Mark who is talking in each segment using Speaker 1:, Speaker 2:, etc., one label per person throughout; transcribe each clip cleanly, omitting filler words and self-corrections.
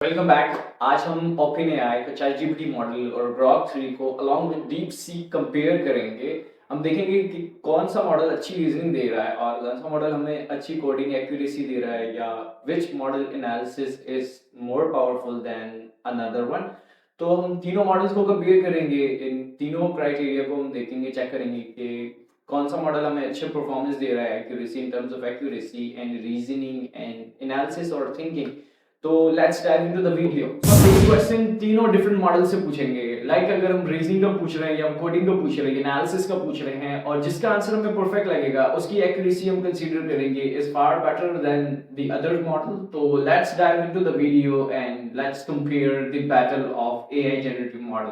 Speaker 1: Welcome back. आज हम open AI का चैट जीपीटी मॉडल और ग्रॉक 3 को along with deep sea compare करेंगे। हम देखेंगे कि कौन सा मॉडल अच्छी रीजनिंग दे रहा है और कौन सा मॉडल हमें अच्छी कोडिंग एक्यूरेसी दे रहा है, या which model analysis is more powerful than another one. तो हम तीनों मॉडल्स को कंपेयर करेंगे। इन तीनों क्राइटेरिया को हम देखेंगे, चेक करेंगे कि कौन सा मॉडल हमें अच्छे परफॉर्मेंस दे रहा है accuracy in terms of accuracy and reasoning and analysis और थिंकिंग। तो let's dive into the video. तो बेसिक क्वेश्चन तीनों डिफरेंट मॉडल से पूछेंगे। लाइक अगर हम रीजनिंग का पूछ रहे हैं या हम कोडिंग का पूछ रहे हैं, एनालिसिस का पूछ रहे हैं, और जिसका आंसर हमें परफेक्ट लगेगा उसकी एक्यूरेसी हम कंसीडर करेंगे is far better than the other model. तो let's dive into the video and let's compare the battle of AI generative model.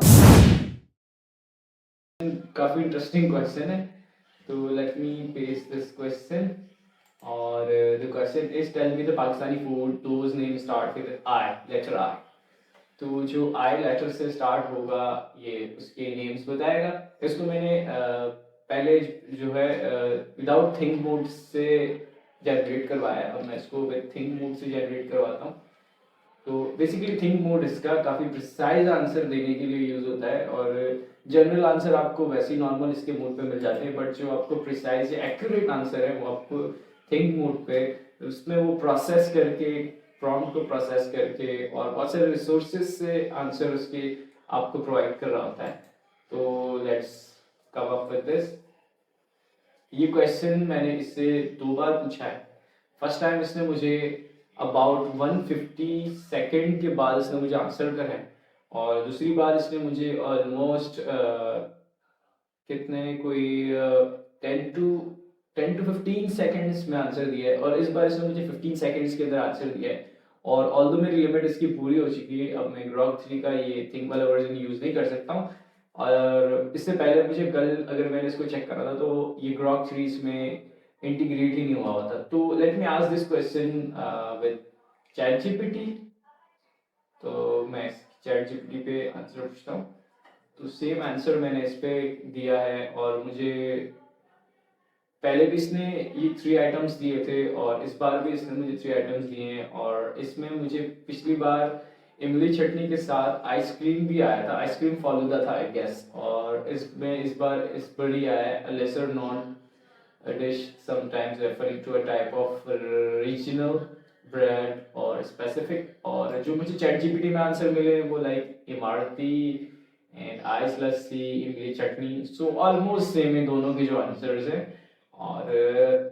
Speaker 1: काफी इंटरेस्टिंग क्वेश्चन है, तो let me paste this question. और the question is tell me the Pakistani food those name start with I, letter I. तो जो आई letter से start होगा ये उसके नेम्स बताएगा। इसको मैंने पहले जो है विदाउट थिंक मोड से जनरेट करवाया, अब मैं इसको विद थिंक मोड से जनरेट करवाता हूँ। तो बेसिकली थिंक मोड इसका काफ़ी प्रिसाइज आंसर देने के लिए यूज़ होता है, और जनरल आंसर आपको वैसे ही नॉर्मल इसके मोड पे मिल जाते हैं, बट जो आपको प्रिसाइज या एक्यूरेट आंसर है वो आपको थिंक मोड पे, उसमें वो प्रोसेस करके, प्रॉम्प्ट को प्रोसेस करके और बहुत सारे रिसोर्सेज से आंसर उसके आपको प्रोवाइड कर रहा होता है। तो let's come up with this. ये क्वेश्चन मैंने इससे 2 बार पूछा है। फर्स्ट टाइम इसने मुझे अबाउट 150 सेकेंड के बाद इसने मुझे आंसर करा है, और दूसरी बार इसने मुझे ऑलमोस्ट कितने कोई 10 टू 15 सेकेंड्स में आंसर दिया है, और इस बार इसने मुझे 15 सेकेंड्स के अंदर आंसर दिया है। और ऑल्दो मेरी लिमिट इसकी पूरी हो चुकी है, अब मैं ग्रॉक 3 का ये थिंक वाला वर्जन यूज़ नहीं कर सकता हूँ। और इससे पहले मुझे कल अगर मैंने इसको चेक करा था तो ये ग्रॉक 3 इसमें इंटीग्रेट ही नहीं हुआ होता। तो let me ask this question with chat GPT. तो मैं चैट जीपीटी पे आंसर पूछता हूँ। तो सेम आंसर मैंने इस पे दिया है, और मुझे पहले भी इसने ये 3 आइटम्स दिए थे और इस बार भी इसने मुझे 3 आइटम्स दिए हैं। और इसमें मुझे पिछली बार इमली चटनी के साथ आइसक्रीम भी आया था, आइसक्रीम फालूदा था आई गेस। और इसमें इस बार इस पर ही आया है lesser known dish, sometimes referring to a type of regional bread और स्पेसिफिक। और जो मुझे चैट जीपीटी में आंसर मिले वो लाइक इमारती एंड आइस लस्सी, इमली चटनी। सो ऑलमोस्ट सेम है दोनों के जो आंसर्स हैं। और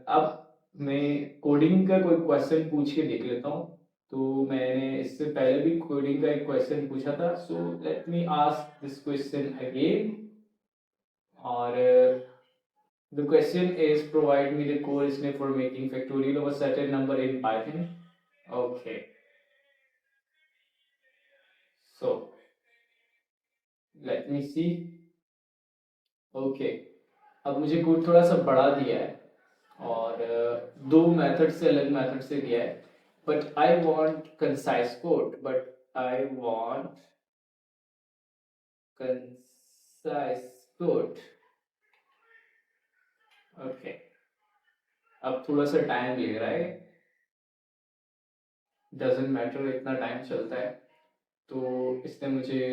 Speaker 1: अब मैं कोडिंग का कोई क्वेश्चन पूछ के देख लेता हूँ। तो मैंने इससे पहले भी कोडिंग का एक क्वेश्चन पूछा था, so let me ask this question again. और the question is provide me the core इसने for making factorial of a certain number in Python. Okay, so let me see. Okay, अब मुझे code थोड़ा सा बड़ा दिया है, और दो मेथड से अलग मेथड से दिया है, but I want concise code, but I want concise code. Okay, अब थोड़ा सा टाइम ले रहा है, डजेंट मैटर इतना टाइम चलता है। तो इसने मुझे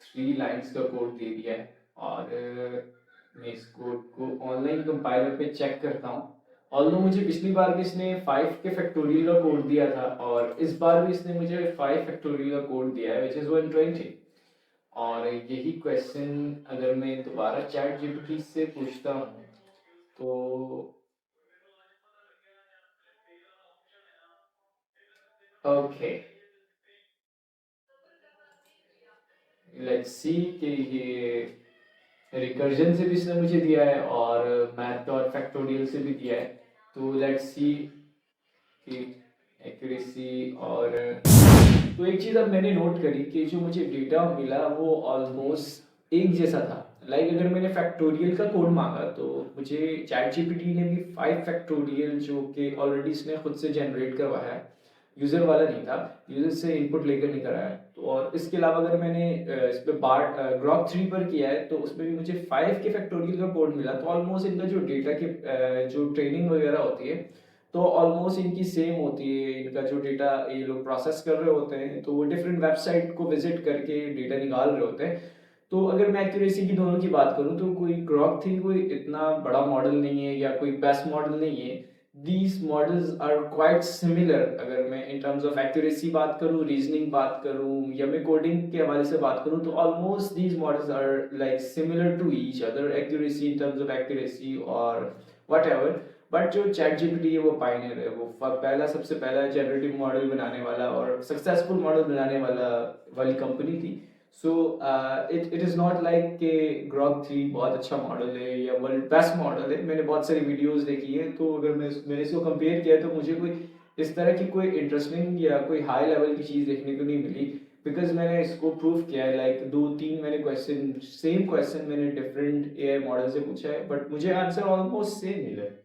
Speaker 1: 3 लाइन्स का कोड दे दिया है, और मैं इस कोड को ऑनलाइन कंपाइलर पे चेक करता हूँ। ऑल्दो मुझे पिछली बार भी इसने 5 के फैक्टोरियल का कोड दिया था, और इस बार भी इसने मुझे 5 फैक्टोरियल का कोड दिया है विच इज़ 120। और यही क्वेश्चन अगर मैं दोबारा चैट जीपीटी से पूछता हूँ तो ओके, लेट्स सी कि ये रिकर्जन से भी इसने मुझे दिया है और मैथ डॉट फैक्टोरियल से भी दिया है। तो लेट्स सी कि एक्यूरेसी। और तो एक चीज़ अब मैंने नोट करी कि जो मुझे डेटा मिला वो ऑलमोस्ट एक जैसा था। लाइक अगर मैंने फैक्टोरियल का कोड मांगा तो मुझे चैट जीपीटी ने भी 5 फैक्टोरियल जो कि ऑलरेडी इसने खुद से जनरेट करवाया है, यूज़र वाला नहीं था, यूज़र से इनपुट लेकर नहीं कराया है। तो और इसके अलावा अगर मैंने इस पर बार ग्रॉक 3 पर किया है तो उसमें भी मुझे 5 के फैक्टोरियल का कोड मिला। तो ऑलमोस्ट इनका जो डेटा की जो ट्रेनिंग वगैरह होती है तो ऑलमोस्ट इनकी सेम होती है। इनका जो डेटा ये लोग प्रोसेस कर रहे होते हैं तो वो डिफरेंट वेबसाइट को विजिट करके डेटा निकाल रहे होते हैं। तो अगर मैं एक्यूरेसी की दोनों की बात करूँ तो कोई ग्रॉक 3 कोई इतना बड़ा मॉडल नहीं है या कोई बेस्ट मॉडल नहीं है। These models are quite similar. अगर मैं इन टर्म्स ऑफ एक्यूरेसी बात करूँ, रीजनिंग बात करूँ या मैं कोडिंग के हवाले से बात करूँ तो almost these models are like similar to each other, accuracy in terms of accuracy और वट एवर। बट जो चैट जीपीटी है वो पायनियर है। वो पहला सबसे पहला जनरेटिव मॉडल बनाने वाला और सक्सेसफुल मॉडल बनाने वाली कंपनी थी। So it is not like कि ग्रॉक 3 बहुत अच्छा मॉडल है या वर्ल्ड बेस्ट मॉडल है। मैंने बहुत सारी वीडियोस देखी है तो अगर मैंने इसको कंपेयर किया तो मुझे कोई इस तरह की कोई इंटरेस्टिंग या कोई हाई लेवल की चीज़ देखने को नहीं मिली। बिकॉज मैंने इसको प्रूव किया है, लाइक 2-3 मैंने सेम क्वेश्चन मैंने डिफरेंट एआई मॉडल से पूछा है बट मुझे आंसर ऑलमोस्ट सेम मिला है।